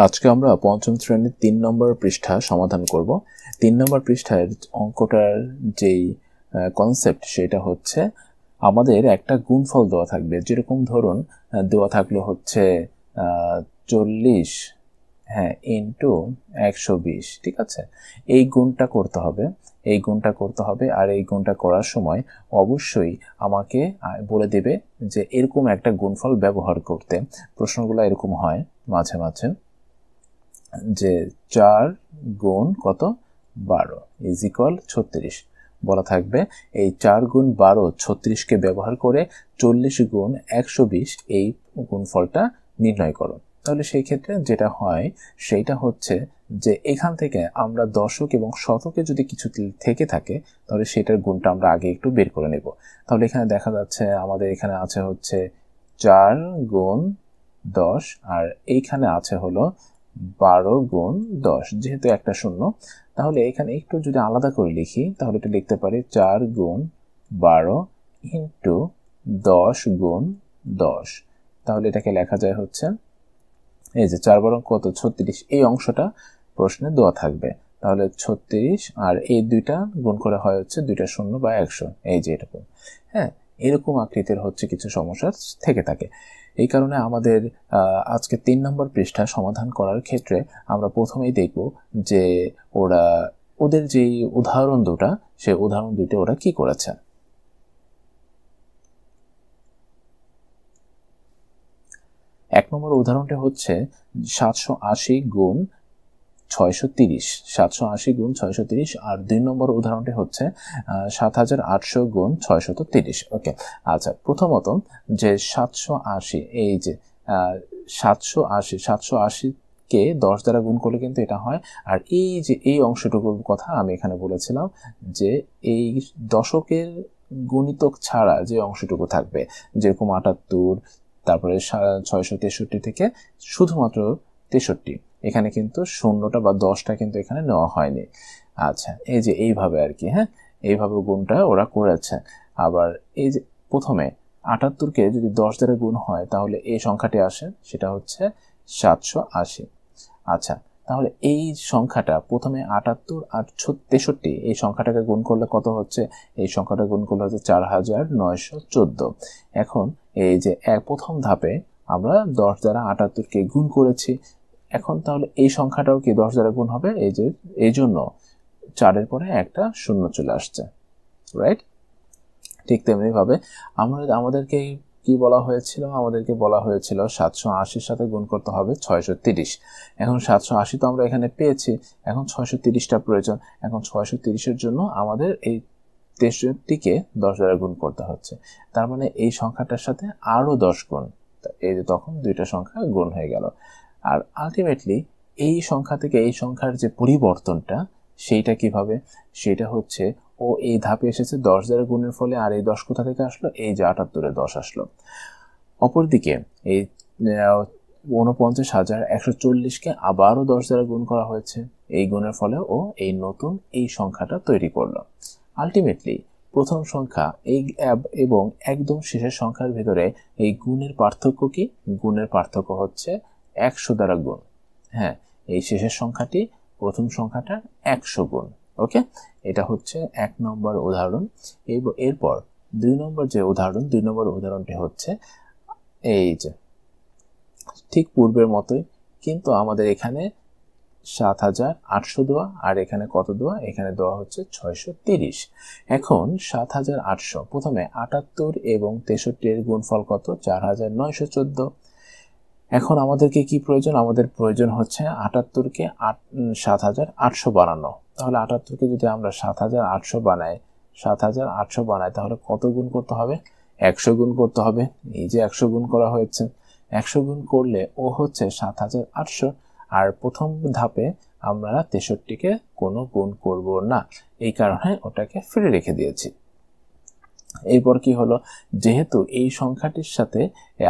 আজকে আমরা পঞ্চম শ্রেণীর ৩ নম্বর পৃষ্ঠা সমাধান করব। ৩ নম্বর পৃষ্ঠার অঙ্কটার যেই কনসেপ্ট সেটা হচ্ছে আমাদের একটা গুণফল দেওয়া থাকবে। যেরকম ধরুন দেওয়া থাকলো হচ্ছে 40 ইন্টু 120, ঠিক আছে। এই গুণটা করতে হবে, আর এই গুণটা করার সময় অবশ্যই আমাকে বলে দেবে যে এরকম একটা গুণফল ব্যবহার করতে। প্রশ্নগুলো এরকম হয় মাঝে মাঝে যে 4 গুণ কত 12 ইজ ইকুয়াল 36 বলা থাকবে। এই 4 গুণ 12 36কে ব্যবহার করে 40 গুণ 120 এই গুণফলটা নির্ণয় করো। তাহলে সেই ক্ষেত্রে যেটা হয় সেইটা হচ্ছে যে এখান থেকে আমরা দশক এবং শতকে যদি কিছু থেকে থাকে তাহলে সেটার গুণটা আমরা আগে একটু বের করে নেব। তাহলে এখানে দেখা যাচ্ছে আমাদের এখানে আছে হচ্ছে 4 গুণ 10 আর এইখানে আছে হলো 12 গুণ 10। যেহেতু একটা শূন্য, তাহলে এখানে একটু যদি আলাদা করে লিখি তাহলে এটা লিখতে পারি 4 গুণ 12 ইন্টু 10 গুণ 10। তাহলে এটাকে লেখা যায় হচ্ছে এই যে 4 12 কত 36, এই অংশটা প্রশ্নে দেওয়া থাকবে। তাহলে 36 আর এই দুইটা গুণ করে হয় হচ্ছে দুইটা শূন্য বা 100, এই যে এরকম। এরকম আকৃতির হচ্ছে কিছু সমস্যা থেকে থাকে। এই কারণে আমাদের আজকে 3 নম্বর পৃষ্ঠা সমাধান করার ক্ষেত্রে আমরা প্রথমেই দেখব যে ওদের যে উদাহরণ দুটা, সেই উদাহরণ দুইটা ওরা কি করেছে। এক নম্বর উদাহরণটা হচ্ছে 780 গুণ 630, 780 গুণ 630। আর 2 নম্বর উদাহরণটি হচ্ছে 7800 গুণ 630। ওকে, আচ্ছা, প্রথমত যে 780, এই যে 780 কে 10 দ্বারা গুণ করলে কিন্তু এটা হয়। আর এই যে এই অংশটুকুর কথা আমি এখানে বলেছিলাম যে এই দশকের গুণিতক ছাড়া যে অংশটুকু থাকবে, যেরকম 78, তারপরে 663 থেকে শুধুমাত্র 63, এখানে কিন্তু শূন্যটা বা 10টা কিন্তু এখানে নেওয়া হয়নি। আচ্ছা, এই যে এইভাবে আর কি, এইভাবে গুণটা ওরা করেছে। আবার এই যে প্রথমে 78কে যদি 10 দ্বারা গুণ হয় তাহলে এই সংখ্যাটি আসে, সেটা হচ্ছে 780। আচ্ছা, তাহলে এই সংখ্যাটা প্রথমে 78 আর 63, এই সংখ্যাটাকে গুণ করলে কত হচ্ছে? এই সংখ্যাটা গুণ করলে হচ্ছে 4914। এখন এই যে প্রথম ধাপে আমরা 10 দ্বারা 78কে গুণ করেছি। এখন তাহলে এই সংখ্যাটাও কি 10 দ্বারা গুণ হবে? এই যে এই জন্য 4-এর পরে একটা শূন্য চলে আসছে, রাইট? ঠিক তেমনি ভাবে আমাদেরকে কি বলা হয়েছিল? আমাদেরকে বলা হয়েছিল 780-র সাথে গুণ করতে হবে 630। এখন 780 তো আমরা এখানে পেয়েছি, এখন 630টা প্রয়োজন। এখন 630-এর জন্য আমাদের এই 63কে 10 দ্বারা গুণ করতে হচ্ছে। তার মানে এই সংখ্যাটার সাথে আরো 10 গুণ, এই যে তখন দুইটা সংখ্যা গুণ হয়ে গেল। আর আলটিমেটলি এই সংখ্যা থেকে এই সংখ্যার যে পরিবর্তনটা, সেইটা কিভাবে? সেটা হচ্ছে ও এই ধাপে এসেছে 10 দ্বারা গুণের ফলে, আর এই 10 কোথা থেকে আসলো? এই যে 78-এ 10 আসলো। অপরদিকে এই 49,140কে আবারও 10 দ্বারা গুণ করা হয়েছে, এই গুণের ফলে ও এই নতুন এই সংখ্যাটা তৈরি করলো। আলটিমেটলি প্রথম সংখ্যা এবং একদম শেষের সংখ্যার ভিতরে এই গুণের পার্থক্য কি? গুণের পার্থক্য হচ্ছে 100 দ্বারা গুণ। এই শেষের সংখ্যাটি প্রথম সংখ্যাটার 100 গুণ। ওকে, এটা হচ্ছে 1 নম্বর উদাহরণ। এরপর 2 নম্বর যে উদাহরণ, 2 নম্বর উদাহরণটি হচ্ছে এই যে ঠিক পূর্বের মতোই, কিন্তু আমাদের এখানে 7800 দেওয়া, আর এখানে কত দেওয়া? এখানে দেওয়া হচ্ছে 630। এখন 7800, প্রথমে 78 এবং 63 এর গুণফল কত? 4914। এখন আমাদেরকে কি প্রয়োজন? আমাদের প্রয়োজন হচ্ছে 78কে 7800 বানানো। তাহলে 78কে যদি আমরা 7800 বানাই তাহলে কত গুণ করতে হবে? 100 গুণ করতে হবে। এই যে 100 গুণ করা হয়েছে, 100 গুণ করলে ও হচ্ছে 7800। আর প্রথম ধাপে আমরা 63কে কোনো গুণ করব না, এই কারণে ওটাকে ফিরে রেখে দিয়েছি। এরপর কি হলো? যেহেতু এই সংখ্যাটির সাথে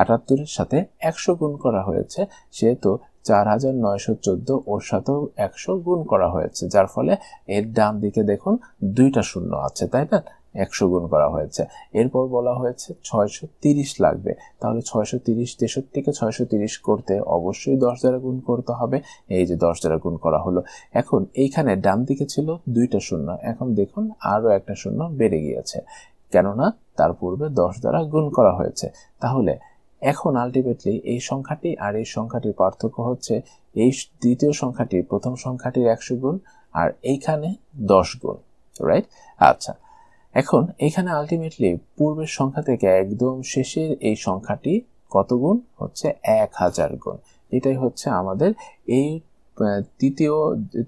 78-এর সাথে 100 গুণ করা হয়েছে, সেহেতু 4914 ওর সাথেও 100 গুণ করা হয়েছে, যার ফলে এর ডান দিকে দেখুন দুইটা শূন্য আছে, তাই না? 100 গুণ করা হয়েছে। এরপর বলা হয়েছে 630 লাগবে, তাহলে 630 63কে 630 করতে অবশ্যই 10 দ্বারা গুণ করতে হবে। এই যে 10 দ্বারা গুণ করা হলো। এখন এইখানে ডান দিকে ছিল 2টা শূন্য, এখন দেখুন আরো একটা শূন্য বেড়ে গিয়েছে, কেননা তার পূর্বে 10 দ্বারা গুণ করা হয়েছে। তাহলে এখন আলটিমেটলি এই সংখ্যাটি আর এই সংখ্যাটির পার্থক্য হচ্ছে এই দ্বিতীয় সংখ্যাটি প্রথম সংখ্যাটির 100 গুণ আর এইখানে 10 গুণ, রাইট? আচ্ছা, এখন এখানে আলটিমেটলি পূর্বের সংখ্যা থেকে একদম শেষের এই সংখ্যাটি কত গুণ হচ্ছে 1000 গুণ। এটাই হচ্ছে আমাদের এই তৃতীয়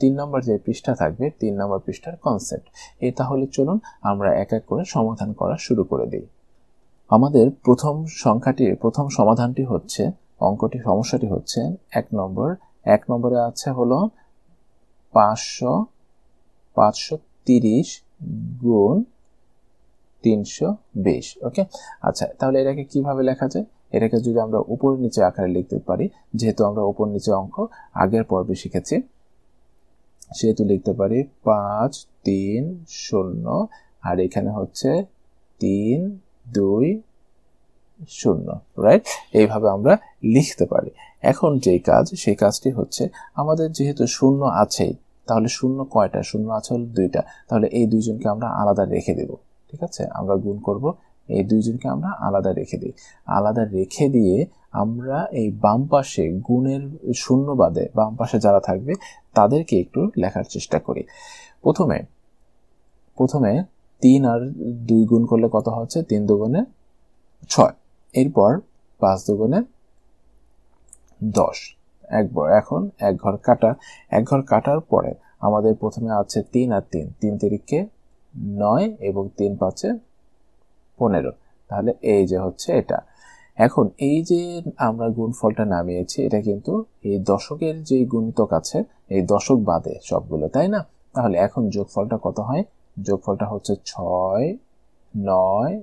3 নম্বর যে পৃষ্ঠা থাকবে 3 নম্বর পৃষ্ঠার কনসেপ্ট। তাহলে চলুন আমরা এক এক করে সমাধান করা শুরু করে দিই। আমাদের প্রথম সমাধানটি হচ্ছে, সমস্যাটি হচ্ছে 1 নম্বরে আছে হলো 530 গুণ 320। ওকে, আচ্ছা, তাহলে এটাকে কিভাবে লেখা যায়? এটাকে যদি আমরা উপর নিচে আকারে লিখতে পারি, যেহেতু আমরা উপর নিচে অঙ্ক আগের পর্বে শিখেছি, সেহেতু লিখতে পারি 5 3 0 আর এখানে হচ্ছে 3 2 0, রাইট? এইভাবে আমরা লিখতে পারি। এখন সেই কাজটি হচ্ছে, আমাদের যেহেতু শূন্য আছেই, তাহলে শূন্য কয়টা? শূন্য আছে হলো 2টা, তাহলে এই দুইজনকে আমরা আলাদা রেখে দেব। ঠিক আছে, আমরা গুণ করব, এই দুইজনকে আমরা আলাদা রেখে দিই। আলাদা রেখে দিয়ে আমরা এই বাম পাশে গুণের শূন্য বাদে বাম পাশে যারা থাকবে তাদেরকে একটু লেখার চেষ্টা করি। প্রথমে 3 আর 2 গুণ করলে কত হচ্ছে? 3 দুগুণে 6, এরপর 5 দুগুণে 10। এখন এক ঘর কাটার পরে আমাদের প্রথমে আছে 3 আর 3 তিরিকে 9 এবং 3 পাঁচে 15, তাহলে এই যে হচ্ছে এটা। এখন এই যে আমরা গুণফলটা নামিয়েছি, এটা কিন্তু এই দশকের যে গুণিতক আছে এই দশক বাদে সবগুলো, তাই না? তাহলে এখন যোগফলটা কত হয়? যোগফলটা হচ্ছে 6 9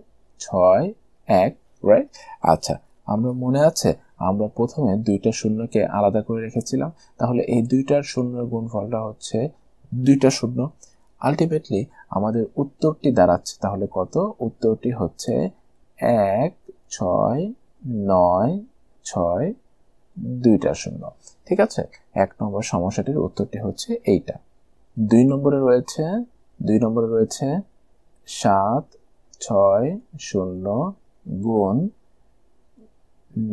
6 1, রাইট? আচ্ছা, আমরা মনে আছে আমরা প্রথমে 2টা শূন্যকে আলাদা করে রেখেছিলাম, তাহলে এই 2টার শূন্যের গুণফলটা হচ্ছে 2টা শূন্য। আলটিমেটলি আমাদের উত্তরটি দাঁড়াচ্ছে তাহলে কত? উত্তরটি হচ্ছে 1 6 9 6 2টা শূন্য। ঠিক আছে, 1 নম্বর সমস্যাটির উত্তরটি হচ্ছে এইটা। 2 নম্বরে রয়েছে 7 6 0 গুণ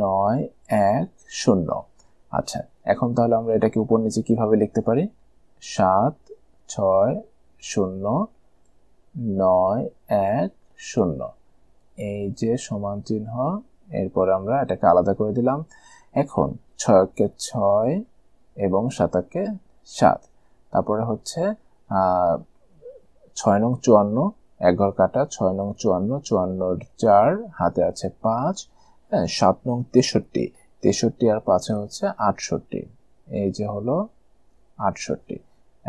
9 1 0। আচ্ছা, এখন তাহলে আমরা এটাকে উপর নিচে কিভাবে লিখতে পারি? 7 6 0 9 1 0, এই যে সমান চিহ্ন, এরপর আমরা এটাকে আলাদা করে দিলাম। এখন 6কে 6 এবং 7কে 7, তারপরে হচ্ছে 6 নং 54, এক ঘর কাটা 6 নং 54, 54 4 হাতে আছে 5, 7 নং 63, 63 আর 5 হচ্ছে 68, এই যে হলো 68।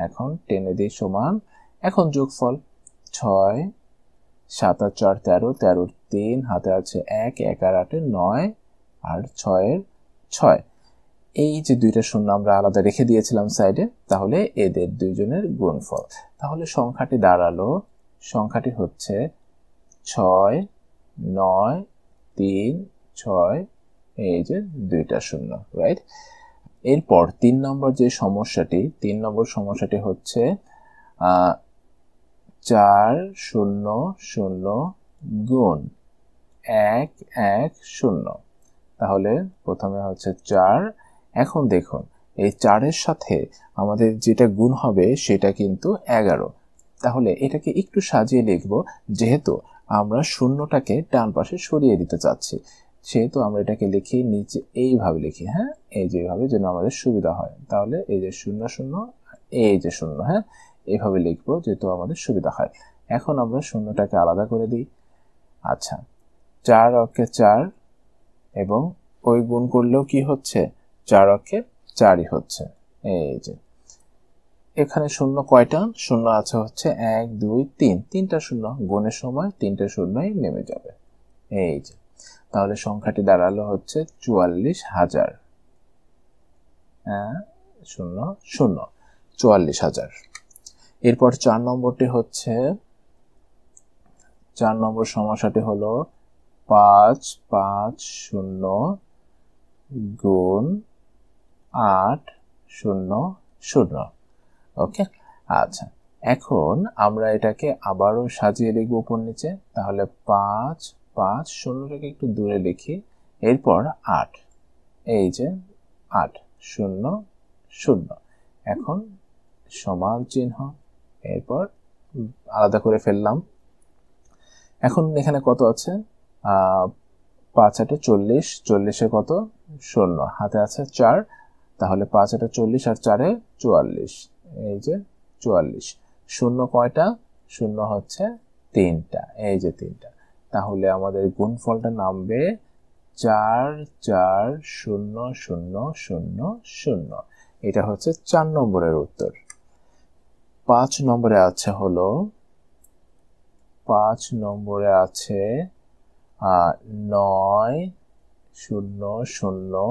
এখন টেনে দিই সমান। এখন যোগফল 6 7 আর 4 13, 13 3 হাতে আছে 1, 1 আর 8 9 আর 6 এর 6। এই যে 2টা শূন্য আমরা আলাদা রেখে দিয়েছিলাম সাইডে, তাহলে এদের দুইজনের গুণফল। তাহলে সংখ্যাটি হচ্ছে 6 9 3 6, এই যে 2টা শূন্য, রাইট? এরপর 3 নম্বর সমস্যাটি হচ্ছে 4 0 0 গুণ 1 1 0। তাহলে প্রথমে হচ্ছে 4। এখন দেখুন এই 4-এর সাথে আমাদের যেটা গুণ হবে সেটা কিন্তু 11। তাহলে এটাকে একটু সাজিয়ে লিখব, যেহেতু আমরা শূন্যটাকে ডান পাশে সরিয়ে দিতে চাচ্ছি, সেহেতু আমরা এটাকে লিখি নিচে এইভাবে লিখি, হ্যাঁ, এই যেভাবে, যেন আমাদের সুবিধা হয়। তাহলে এই যে 0 0, এই যে 0, হ্যাঁ, এইভাবে লিখবো যেহেতু আমাদের সুবিধা হয়। এখন আমরা শূন্যটাকে আলাদা করে দিই। আচ্ছা, 4 অক্ষে 4 এবং ওই গুণ করলেও কি হচ্ছে? 4 অক্ষে 4ই হচ্ছে। এই যে এখানে শূন্য কয়টা? শূন্য আছে হচ্ছে 1 2 3, 3টা শূন্য, গুণের সময় 3টে শূন্যই নেমে যাবে। এই যে, তাহলে সংখ্যাটি দাঁড়ালো হচ্ছে 44,000। হ্যাঁ, 0 0, 44,000। এরপর 4 নম্বরটি হচ্ছে 4 নম্বর সমস্যাটি হলো 5 5 0 গুণ 8 0 0। ওকে, আচ্ছা, এখন আমরা এটাকে আবারও সাজিয়ে লিখব উপর নিচে। তাহলে 5 5 0টাকে একটু দূরে লিখি, এরপর 8, এই যে 8 0 0, এখন সমান চিহ্ন, এরপর আলাদা করে ফেললাম। এখন এখানে কত আছে? 5 8 40, 40-এ কত? 0, হাতে আছে 4, তাহলে 5 8 40 আর 4 44, এই যে 44। 0 কয়টা? 0 হচ্ছে 3টা, এই যে 3টা। তাহলে আমাদের গুণফলটা নামবে 4 4 0 0 0 0। এটা হচ্ছে 4 নম্বরের উত্তর। 5 নম্বরে আছে হলো 5 নম্বরে আছে 9 0 0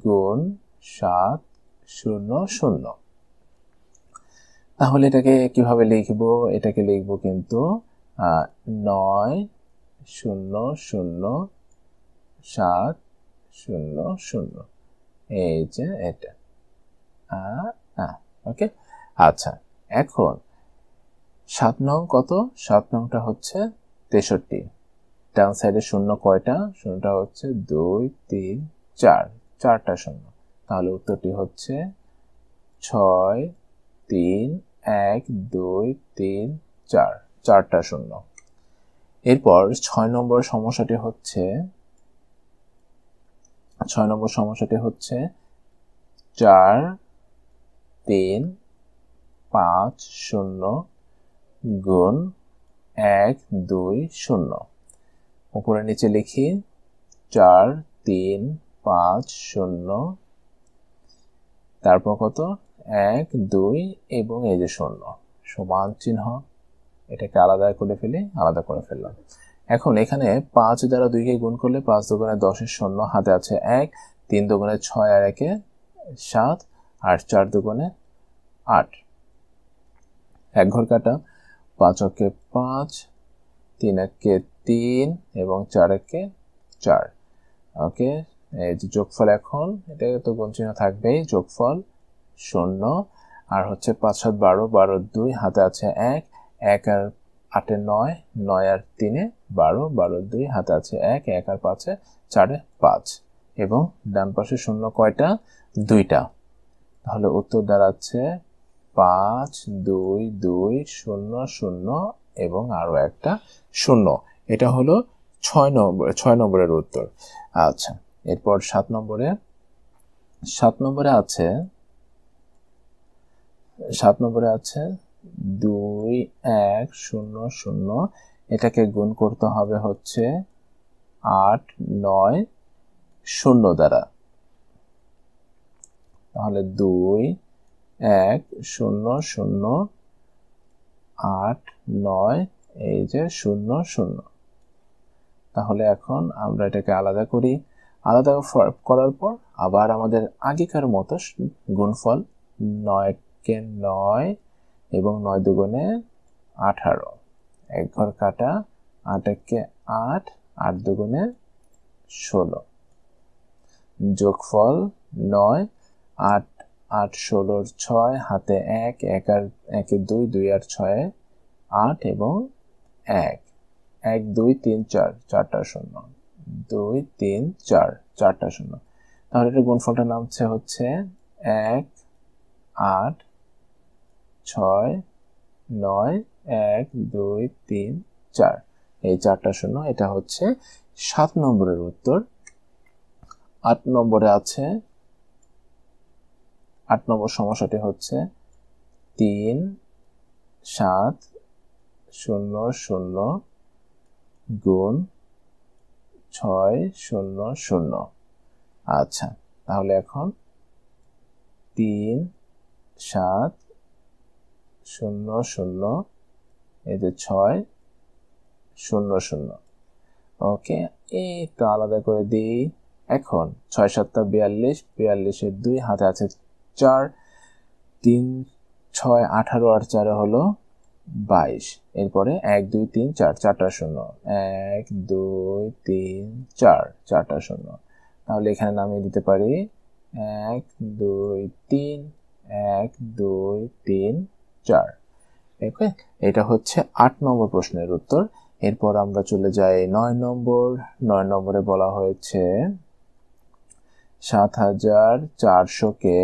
গুণ 7 0 0। তাহলে এটাকে কিভাবে লিখব? এটাকে লিখব কিন্তু 9 0 0 7 0 0, এই যে এটা। ওকে, আচ্ছা, এখন 7 নং কত? 7 নংটা হচ্ছে 63। ডান সাইডে 0 কয়টা? 0টা হচ্ছে 2 3 4, 4টা 0। তাহলে উত্তরটি হচ্ছে 6 3 1 2 3 4, 4টা 0। এরপর 6 নম্বর সমস্যাটি হচ্ছে 4 3 5 0 গুণ 1 2 0। উপরে নিচে লিখি 4 3 5 0, তারপর কত? 1 2 এবং এই যে 0, সমান চিহ্ন। এটাকে আলাদা করে ফেলি, আলাদা করে ফেললাম। এখন এখানে 5 দ্বারা 2 কে গুণ করলে 5 দুগুণে 10 এর 0, হাতে আছে 1, 3 দুগুণে 6 আর 1 7, আর 4 দুগুণে 8। এক ঘর কাটা, 5 একে 5, 3 একে 3 এবং 4 একে 4। ওকে, এই যে যোগফল, এখন এটা তো গুণ চিহ্ন থাকবেই, যোগফল 0। আর হচ্ছে 5 7 12, 12 2, হাতে আছে 1, 1 আর 8 9, 9 আর 3 12, 12 2, হাতে আছে 1, 1 আর 5 4 5, এবং ডান পাশে 0 কয়টা? 2টা। তাহলে উত্তর দাঁড়াচ্ছে 5 2 2 0 0 এবং আরো একটা 0। এটা হলো 6 নম্বরের উত্তর। আচ্ছা, এরপর 7 নম্বরে আছে 2 1 0 0, এটাকে গুণ করতে হবে হচ্ছে 8 9 0 দ্বারা। তাহলে 2 1 0 0 8 9, এই যে 0 0। তাহলে এখন আমরা এটাকে আলাদা করি। আলাদা করার পর আবার আমাদের আগেকার মতো গুণফল 9 কে 9 এবং 9 দুগুণে 18, এক ঘর কাটা, 8 একে 8, 8 দুগুণে 16, যোগফল 9 8 8 16 6, হাতে 1, 1 আর 1 2, 2 আর 6 8 এবং 1, 1 2 3 4, 4টা 0, 2 3 4, 4টা 0। তাহলে এটা গুণফলটা নামছে হচ্ছে 1 8 6 9 1 2 3 4, এই 4টা 0। এটা হচ্ছে 7 নম্বরের উত্তর। 8 নম্বরে আছে 8 নম্বর সমস্যাটি হচ্ছে 3 7 0 0 গুণ 6 0 0। আচ্ছা, তাহলে এখন 3 7 0 0, এই যে 6 0 0। ওকে, এই তো আলাদা করে দিই। এখন 6 7 42, 42 এর 2, হাতে আছে 4, 3 6 18 আর 4 হলো 22। এরপরে 1 2 3 4 4টা শূন্য, 1 2 3 4 4টা শূন্য। তাহলে এখানে নামিয়ে দিতে পারি 1 2 3 1 2 3 4। ওকে, এটা হচ্ছে 8 নম্বর প্রশ্নের উত্তর। এরপর আমরা চলে যাই 9 নম্বর। 9 নম্বরে বলা হয়েছে 7400 কে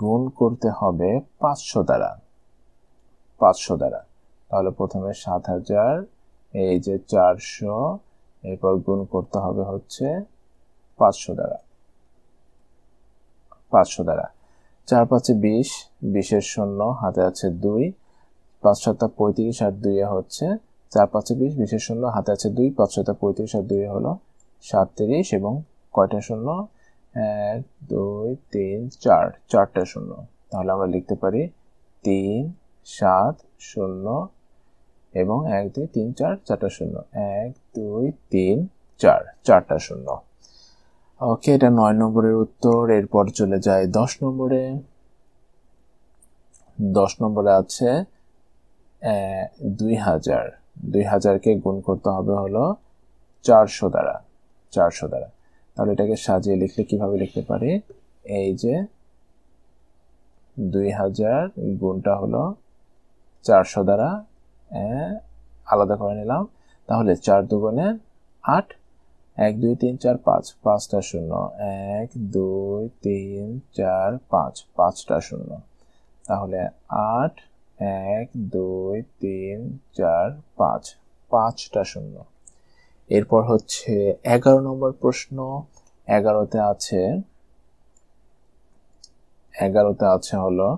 গুণ করতে হবে 500 দ্বারা। 500 দ্বারা। তাহলে প্রথমে 7000, এই যে 400, এরপর গুণ করতে হবে হচ্ছে 500 দ্বারা। 500 দ্বারা। 4 5 20, 20 এর শূন্য, হাতে আছে 2, 5 7 35 আর 2 হচ্ছে 4 5 20, 20 এর শূন্য, হাতে আছে 2, 5 7 35 আর 2 হলো 37 এবং কয়টা শূন্য? 1 2 3 4, 4টা শূন্য। তাহলে আমরা লিখতে পারি 3 7 0 এবং 1 2 3 4, 4টা শূন্য, 1 2 3 4, 4টা শূন্য। ওকে, এটা 9 নম্বরের উত্তর। এরপর চলে যায় 10 নম্বরে। 10 নম্বরে আছে 2000। 2000 কে গুণ করতে হবে হলো 400 দ্বারা। 400 দ্বারা। তাহলে এটাকে সাজিয়ে লিখলে কিভাবে লিখতে পারি? এই যে 2000 গুণটা হলো 400 দ্বারা, আলাদা করে নিলাম। তাহলে 4 দুগুণে 8, 1 2 3 4 5, 5টা শূন্য, 1 2 3 4 5, 5টা শূন্য। তাহলে 8 1 2 3 4 5, 5টা শূন্য। এরপর হচ্ছে 11 নম্বর প্রশ্ন। 11তে আছে হলো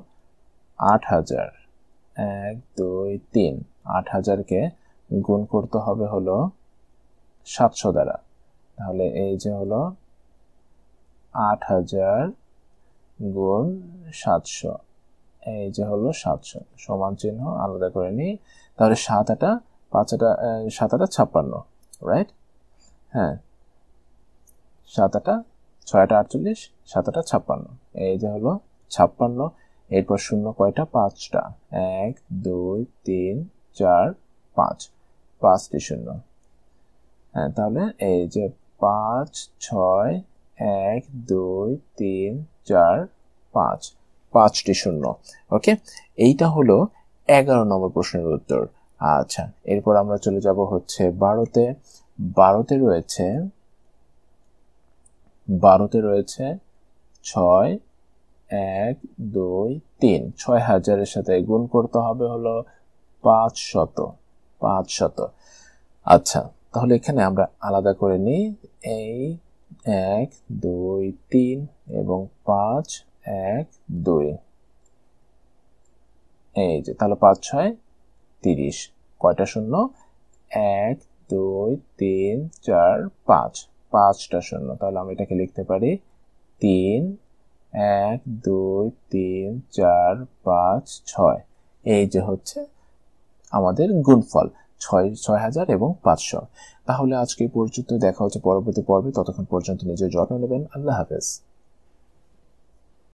8000। 1 2 3, 8000 কে গুণ করতে হবে হলো 700 দ্বারা। তাহলে এই যে হলো 8000 গুণ 700, এই যে হলো 700, সমান চিহ্ন আলাদা করে নিই। তাহলে 7 8 5 8 7 8 56, রাইট? হ্যাঁ, 7 8 6 8 48, 7 8 56, এই যে হলো 56। এরপর শূন্য কয়টা? 5টা। 1 2 3 4 5, 5টি শূন্য। হ্যাঁ, তাহলে এই যে 5 6 1 2 3 4 5, 5টি শূন্য। ওকে, এইটা হলো 11 নম্বর প্রশ্নের উত্তর। আচ্ছা, এরপর আমরা চলে যাব হচ্ছে 12তে। 12তে রয়েছে 6 1 2 3, 6000 এর সাথে গুণ করতে হবে হলো 500। আচ্ছা, তাহলে এখানে আমরা আলাদা করে নিই। এই 1 2 3 এবং 5 1 2, এই যে, তাহলে 5 6 30, কয়টা শূন্য? 1 2 3 4 5, 5টা শূন্য। তাহলে আমরা এটাকে লিখতে পারি 3 1 2 3 4 5 6। এই যে হচ্ছে আমাদের গুণফল 6000 এবং 500। তাহলে আজকে পর্যন্ত, দেখা হচ্ছে পরবর্তী পর্বে। ততক্ষণ পর্যন্ত নিজের যত্ন নেবেন। আল্লাহ হাফেজ।